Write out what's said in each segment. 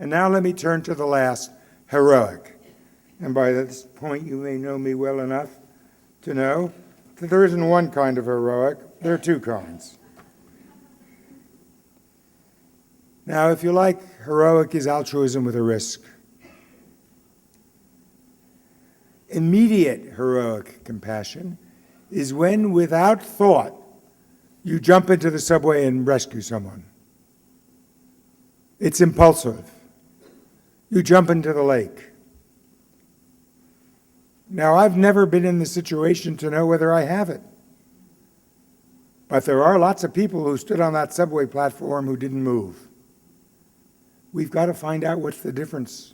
And now let me turn to the last, heroic. And by this point, you may know me well enough to know that there isn't one kind of heroic, there are two kinds. Now, if you like, heroic is altruism with a risk. Immediate heroic compassion is when, without thought, you jump into the subway and rescue someone. It's impulsive. You jump into the lake. Now, I've never been in the situation to know whether I have it. But there are lots of people who stood on that subway platform who didn't move. We've got to find out what's the difference.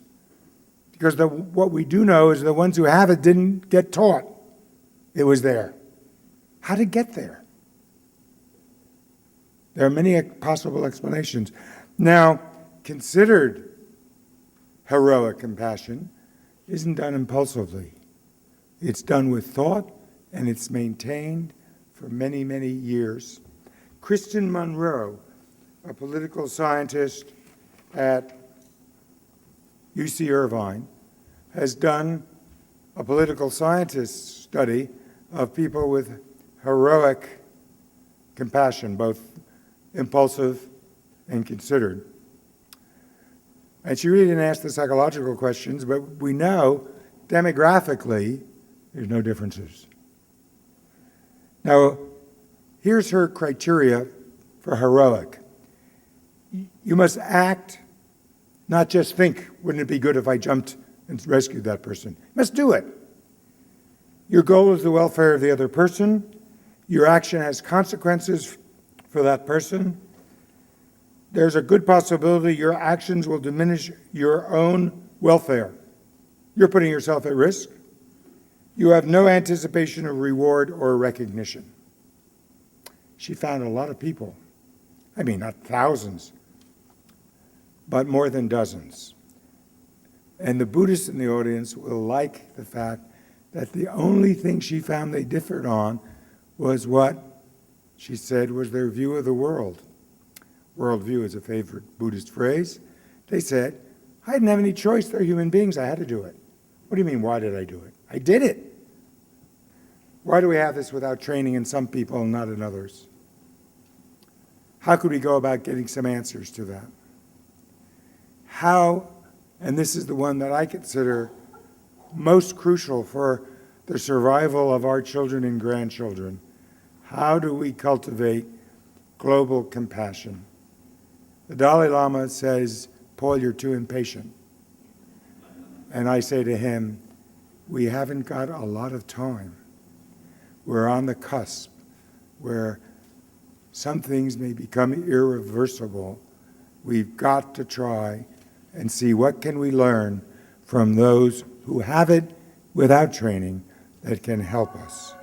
Because what we do know is the ones who have it didn't get taught it was there. How to get there? There are many possible explanations. Now, considered heroic compassion isn't done impulsively. It's done with thought, and it's maintained for many, many years. Kristen Monroe, a political scientist at UC Irvine, has done a political scientist study of people with heroic compassion, both impulsive and considered. And she really didn't ask the psychological questions, but we know demographically there's no differences. Now, here's her criteria for heroic. You must act, not just think, wouldn't it be good if I jumped and rescued that person? You must do it. Your goal is the welfare of the other person. Your action has consequences for that person. There's a good possibility your actions will diminish your own welfare. You're putting yourself at risk. You have no anticipation of reward or recognition. She found a lot of people. I mean, not thousands, but more than dozens. And the Buddhists in the audience will like the fact that the only thing she found they differed on was what she said was their view of the world. Worldview is a favorite Buddhist phrase. They said, I didn't have any choice. They're human beings. I had to do it. What do you mean, why did I do it? I did it. Why do we have this without training in some people and not in others? How could we go about getting some answers to that? How, and this is the one that I consider most crucial for the survival of our children and grandchildren, how do we cultivate global compassion? The Dalai Lama says, Paul, you're too impatient. And I say to him, we haven't got a lot of time. We're on the cusp where some things may become irreversible. We've got to try and see what can we learn from those who have it without training that can help us.